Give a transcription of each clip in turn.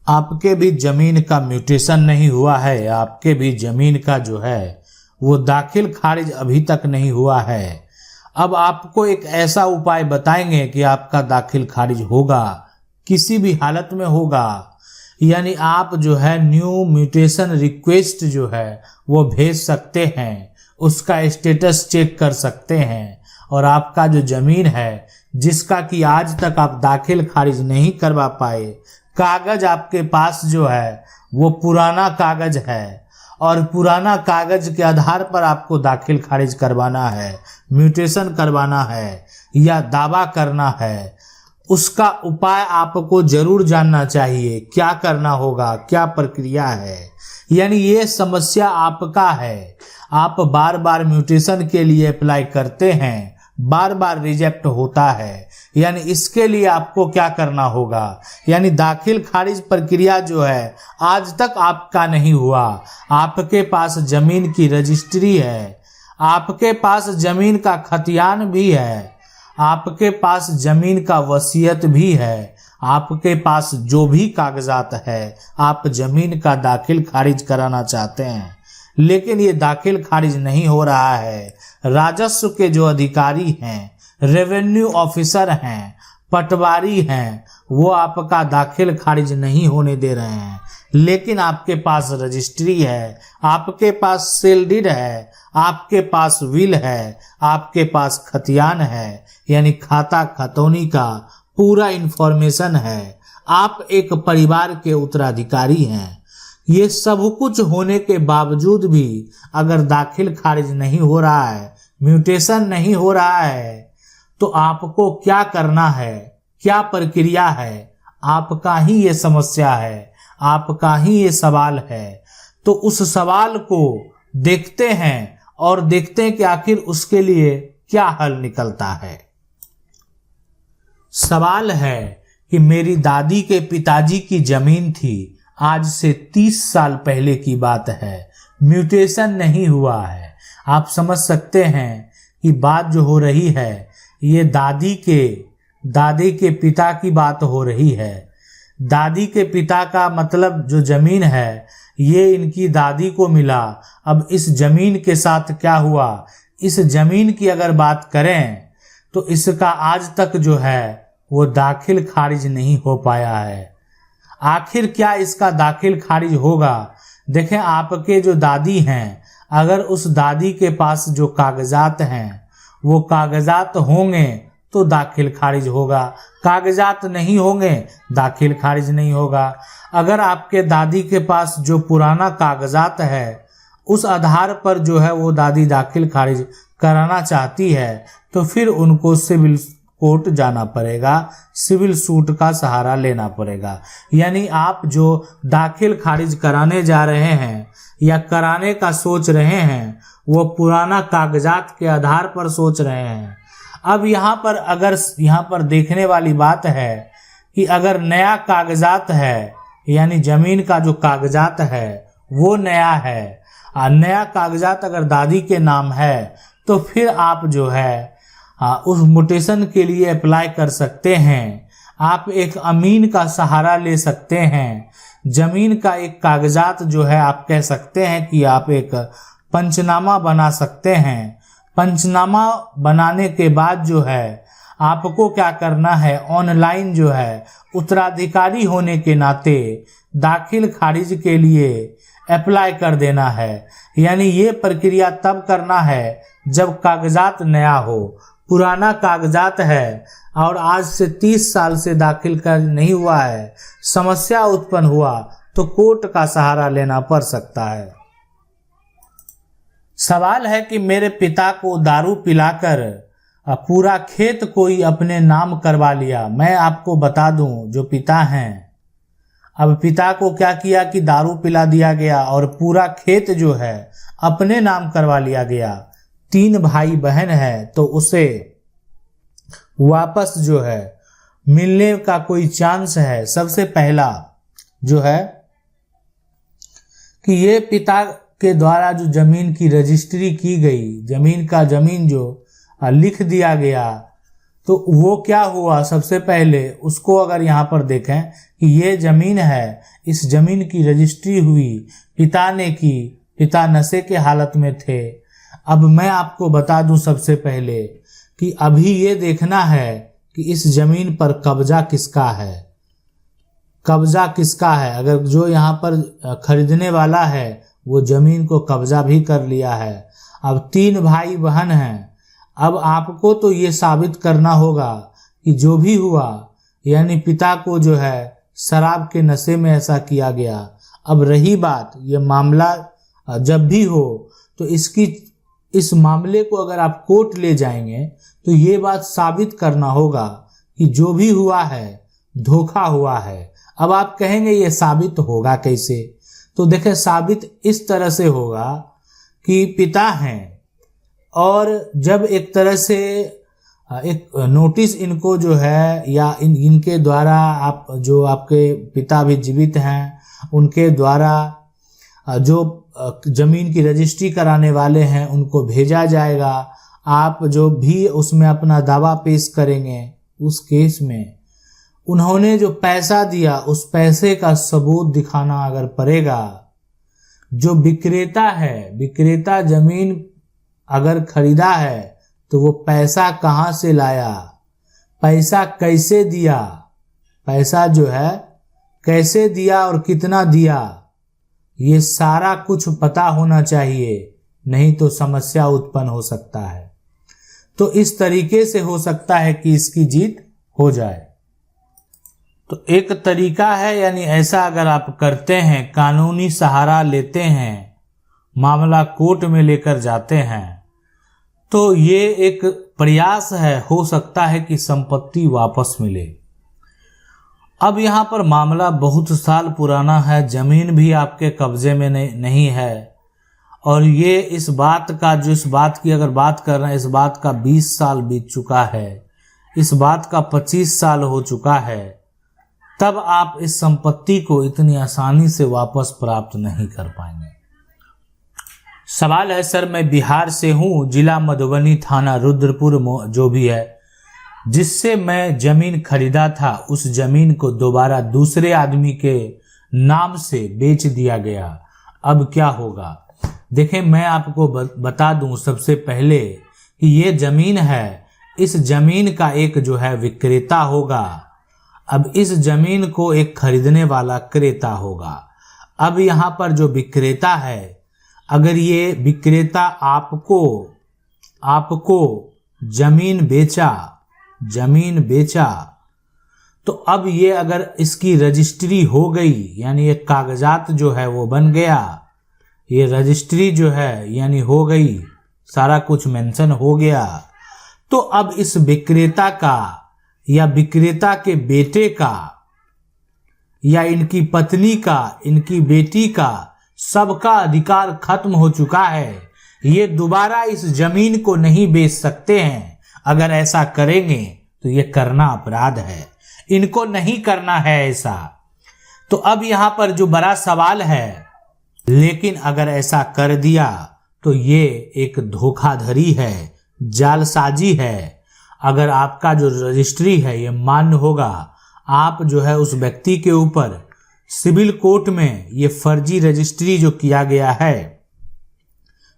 आपके भी जमीन का म्यूटेशन नहीं हुआ है, आपके भी जमीन का जो है वो दाखिल खारिज अभी तक नहीं हुआ है। अब आपको एक ऐसा उपाय बताएंगे कि आपका दाखिल खारिज होगा, किसी भी हालत में होगा। यानी आप जो है न्यू म्यूटेशन रिक्वेस्ट जो है वो भेज सकते हैं, उसका स्टेटस चेक कर सकते हैं, और आपका जो जमीन है जिसका कि आज तक आप दाखिल खारिज नहीं करवा पाए, कागज आपके पास जो है वो पुराना कागज है, और पुराना कागज के आधार पर आपको दाखिल खारिज करवाना है, म्यूटेशन करवाना है या दावा करना है, उसका उपाय आपको जरूर जानना चाहिए। क्या करना होगा, क्या प्रक्रिया है। यानी ये समस्या आपका है, आप बार बार म्यूटेशन के लिए अप्लाई करते हैं, बार बार रिजेक्ट होता है। यानी इसके लिए आपको क्या करना होगा, यानी दाखिल खारिज प्रक्रिया जो है आज तक आपका नहीं हुआ। आपके पास जमीन की रजिस्ट्री है, आपके पास जमीन का खतियान भी है, आपके पास जमीन का वसीयत भी है, आपके पास जो भी कागजात है, आप जमीन का दाखिल खारिज कराना चाहते हैं, लेकिन ये दाखिल खारिज नहीं हो रहा है। राजस्व के जो अधिकारी हैं, रेवेन्यू ऑफिसर हैं, पटवारी हैं, वो आपका दाखिल खारिज नहीं होने दे रहे हैं। लेकिन आपके पास रजिस्ट्री है, आपके पास सेल डीड है, आपके पास विल है, आपके पास खतियान है, यानी खाता खतौनी का पूरा इंफॉर्मेशन है। आप एक परिवार के उत्तराधिकारी हैं। ये सब कुछ होने के बावजूद भी अगर दाखिल खारिज नहीं हो रहा है, म्यूटेशन नहीं हो रहा है, तो आपको क्या करना है, क्या प्रक्रिया है, आपका ही ये समस्या है, आपका ही ये सवाल है। तो उस सवाल को देखते हैं और देखते हैं कि आखिर उसके लिए क्या हल निकलता है। सवाल है कि मेरी दादी के पिताजी की जमीन थी, आज से 30 साल पहले की बात है, म्यूटेशन नहीं हुआ है। आप समझ सकते हैं कि बात जो हो रही है ये दादी के पिता की बात हो रही है। दादी के पिता का मतलब जो जमीन है ये इनकी दादी को मिला। अब इस जमीन के साथ क्या हुआ, इस जमीन की अगर बात करें तो इसका आज तक जो है वो दाखिल खारिज नहीं हो पाया है। आखिर क्या इसका दाखिल खारिज होगा। देखें, आपके जो दादी हैं, अगर उस दादी के पास जो कागजात हैं वो कागजात होंगे तो दाखिल खारिज होगा, कागजात नहीं होंगे दाखिल खारिज नहीं होगा। अगर आपके दादी के पास जो पुराना कागजात है उस आधार पर जो है वो दादी दाखिल खारिज कराना चाहती है तो फिर उनको सिविल कोर्ट जाना पड़ेगा, सिविल सूट का सहारा लेना पड़ेगा। यानी आप जो दाखिल खारिज कराने जा रहे हैं या कराने का सोच रहे हैं वो पुराना कागजात के आधार पर सोच रहे हैं। अब यहाँ पर देखने वाली बात है कि अगर नया कागजात है, यानी जमीन का जो कागजात है वो नया है, और नया कागजात अगर दादी के नाम है तो फिर आप जो है उस म्यूटेशन के लिए अप्लाई कर सकते हैं। आप एक अमीन का सहारा ले सकते हैं। जमीन का एक कागजात जो है आप कह सकते हैं कि आप एक पंचनामा बना सकते हैं। पंचनामा बनाने के बाद जो है आपको क्या करना है, ऑनलाइन जो है उत्तराधिकारी होने के नाते दाखिल खारिज के लिए अप्लाई कर देना है। यानी ये प्रक्रिया तब करना है जब कागजात नया हो। पुराना कागजात है और आज से 30 साल से दाखिल कर नहीं हुआ है, समस्या उत्पन्न हुआ तो कोर्ट का सहारा लेना पड़ सकता है। सवाल है कि मेरे पिता को दारू पिलाकर पूरा खेत कोई अपने नाम करवा लिया। मैं आपको बता दूं, जो पिता हैं, अब पिता को क्या किया कि दारू पिला दिया गया और पूरा खेत जो है अपने नाम करवा लिया गया। 3 भाई बहन है तो उसे वापस जो है मिलने का कोई चांस है। सबसे पहला जो है कि ये पिता के द्वारा जो जमीन की रजिस्ट्री की गई, जमीन जो लिख दिया गया, तो वो क्या हुआ, सबसे पहले उसको अगर यहाँ पर देखें कि ये जमीन है, इस जमीन की रजिस्ट्री हुई, पिता ने की, पिता नशे के हालत में थे। अब मैं आपको बता दूं सबसे पहले कि अभी ये देखना है कि इस जमीन पर कब्जा किसका है, कब्जा किसका है। अगर जो यहाँ पर खरीदने वाला है वो जमीन को कब्जा भी कर लिया है। अब 3 भाई बहन हैं। अब आपको तो ये साबित करना होगा कि जो भी हुआ, यानी पिता को जो है शराब के नशे में ऐसा किया गया। अब रही बात, ये मामला जब भी हो तो इस मामले को अगर आप कोर्ट ले जाएंगे तो ये बात साबित करना होगा कि जो भी हुआ है धोखा हुआ है। अब आप कहेंगे ये साबित होगा कैसे? तो देखें, साबित इस तरह से होगा कि पिता हैं और जब एक तरह से एक नोटिस इनको जो है या इनके द्वारा आप जो आपके पिता भी जीवित हैं उनके द्वारा जो जमीन की रजिस्ट्री कराने वाले हैं उनको भेजा जाएगा। आप जो भी उसमें अपना दावा पेश करेंगे, उस केस में उन्होंने जो पैसा दिया उस पैसे का सबूत दिखाना अगर पड़ेगा। जो विक्रेता है, विक्रेता जमीन अगर खरीदा है तो वो पैसा कहाँ से लाया, पैसा कैसे दिया, पैसा जो है कैसे दिया और कितना दिया, ये सारा कुछ पता होना चाहिए, नहीं तो समस्या उत्पन्न हो सकता है। तो इस तरीके से हो सकता है कि इसकी जीत हो जाए। तो एक तरीका है, यानी ऐसा अगर आप करते हैं, कानूनी सहारा लेते हैं, मामला कोर्ट में लेकर जाते हैं, तो ये एक प्रयास है, हो सकता है कि संपत्ति वापस मिले। अब यहाँ पर मामला बहुत साल पुराना है, जमीन भी आपके कब्जे में नहीं है और ये इस बात की अगर बात कर रहे हैं, इस बात का 20 साल बीत चुका है, इस बात का 25 साल हो चुका है, तब आप इस संपत्ति को इतनी आसानी से वापस प्राप्त नहीं कर पाएंगे। सवाल है, सर मैं बिहार से हूँ, जिला मधुबनी, थाना रुद्रपुर जो भी है, जिससे मैं जमीन खरीदा था उस जमीन को दोबारा दूसरे आदमी के नाम से बेच दिया गया, अब क्या होगा? देखें, मैं आपको बता दूं सबसे पहले कि ये जमीन है, इस जमीन का एक जो है विक्रेता होगा। अब इस जमीन को एक खरीदने वाला क्रेता होगा। अब यहाँ पर जो विक्रेता है, अगर ये विक्रेता आपको जमीन बेचा तो अब ये अगर इसकी रजिस्ट्री हो गई, यानी ये कागजात जो है वो बन गया, ये रजिस्ट्री जो है यानी हो गई, सारा कुछ मेंशन हो गया, तो अब इस विक्रेता का या विक्रेता के बेटे का या इनकी पत्नी का, इनकी बेटी का, सबका अधिकार खत्म हो चुका है। ये दोबारा इस जमीन को नहीं बेच सकते हैं। अगर ऐसा करेंगे तो ये करना अपराध है, इनको नहीं करना है ऐसा। तो अब यहाँ पर जो बड़ा सवाल है, लेकिन अगर ऐसा कर दिया तो ये एक धोखाधड़ी है, जालसाजी है। अगर आपका जो रजिस्ट्री है ये मान्य होगा, आप जो है उस व्यक्ति के ऊपर सिविल कोर्ट में ये फर्जी रजिस्ट्री जो किया गया है,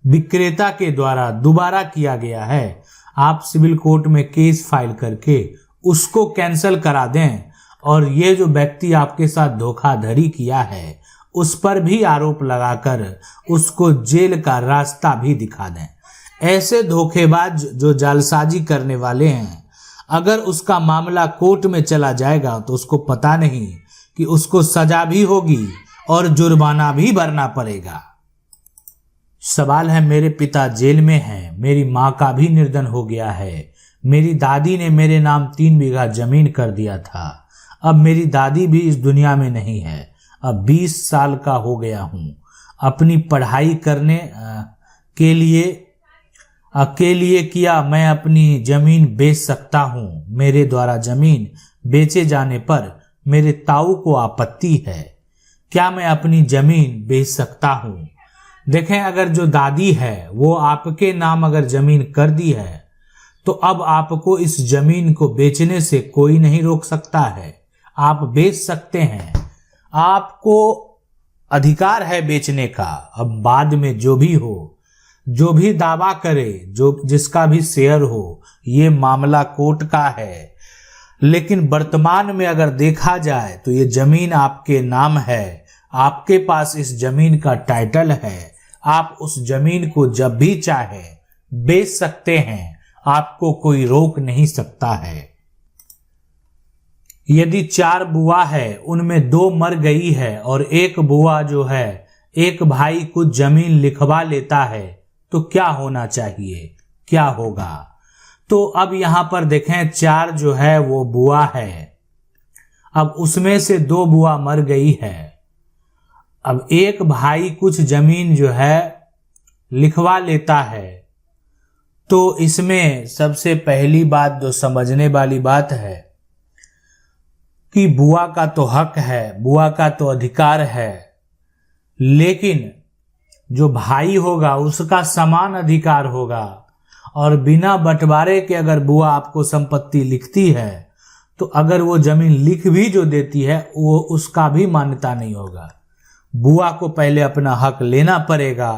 विक्रेता के द्वारा दोबारा किया गया है, आप सिविल कोर्ट में केस फाइल करके उसको कैंसिल करा दें और ये जो व्यक्ति आपके साथ धोखाधड़ी किया है उस पर भी आरोप लगाकर उसको जेल का रास्ता भी दिखा दें। ऐसे धोखेबाज जो जालसाजी करने वाले हैं, अगर उसका मामला कोर्ट में चला जाएगा तो उसको पता नहीं कि उसको सजा भी होगी और जुर्माना भी भरना पड़ेगा। सवाल है, मेरे पिता जेल में हैं, मेरी माँ का भी निर्धन हो गया है, मेरी दादी ने मेरे नाम 3 बीघा जमीन कर दिया था, अब मेरी दादी भी इस दुनिया में नहीं है, अब 20 साल का हो गया हूँ, अपनी पढ़ाई करने के लिए किया मैं अपनी जमीन बेच सकता हूँ, मेरे द्वारा जमीन बेचे जाने पर मेरे ताऊ को आपत्ति है, क्या मैं अपनी जमीन बेच सकता हूँ? देखें, अगर जो दादी है वो आपके नाम अगर जमीन कर दी है तो अब आपको इस जमीन को बेचने से कोई नहीं रोक सकता है। आप बेच सकते हैं, आपको अधिकार है बेचने का। अब बाद में जो भी हो, जो भी दावा करे, जो जिसका भी शेयर हो, ये मामला कोर्ट का है। लेकिन वर्तमान में अगर देखा जाए तो ये जमीन आपके नाम है, आपके पास इस जमीन का टाइटल है। आप उस जमीन को जब भी चाहे बेच सकते हैं, आपको कोई रोक नहीं सकता है। यदि 4 बुआ है, उनमें 2 मर गई है और एक बुआ जो है, एक भाई कुछ जमीन लिखवा लेता है, तो क्या होना चाहिए, क्या होगा? तो अब यहां पर देखें 4 जो है वो बुआ है। अब उसमें से 2 बुआ मर गई है। अब एक भाई कुछ जमीन जो है लिखवा लेता है। तो इसमें सबसे पहली बात जो समझने वाली बात है कि बुआ का तो हक है, बुआ का तो अधिकार है, लेकिन जो भाई होगा उसका समान अधिकार होगा। और बिना बंटवारे के अगर बुआ आपको संपत्ति लिखती है, तो अगर वो जमीन लिख भी जो देती है, वो उसका भी मान्यता नहीं होगा। बुआ को पहले अपना हक लेना पड़ेगा,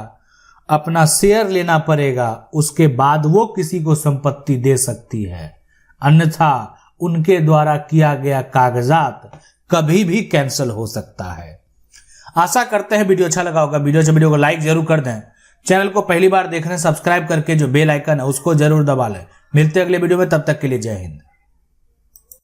अपना शेयर लेना पड़ेगा, उसके बाद वो किसी को संपत्ति दे सकती है। अन्यथा उनके द्वारा किया गया कागजात कभी भी कैंसिल हो सकता है। आशा करते हैं वीडियो अच्छा लगा होगा। वीडियो को लाइक जरूर कर दें। चैनल को पहली बार देख रहे हैं, सब्सक्राइब करके जो बेल आइकन है उसको जरूर दबा लें। मिलते हैं अगले वीडियो में, तब तक के लिए जय हिंद।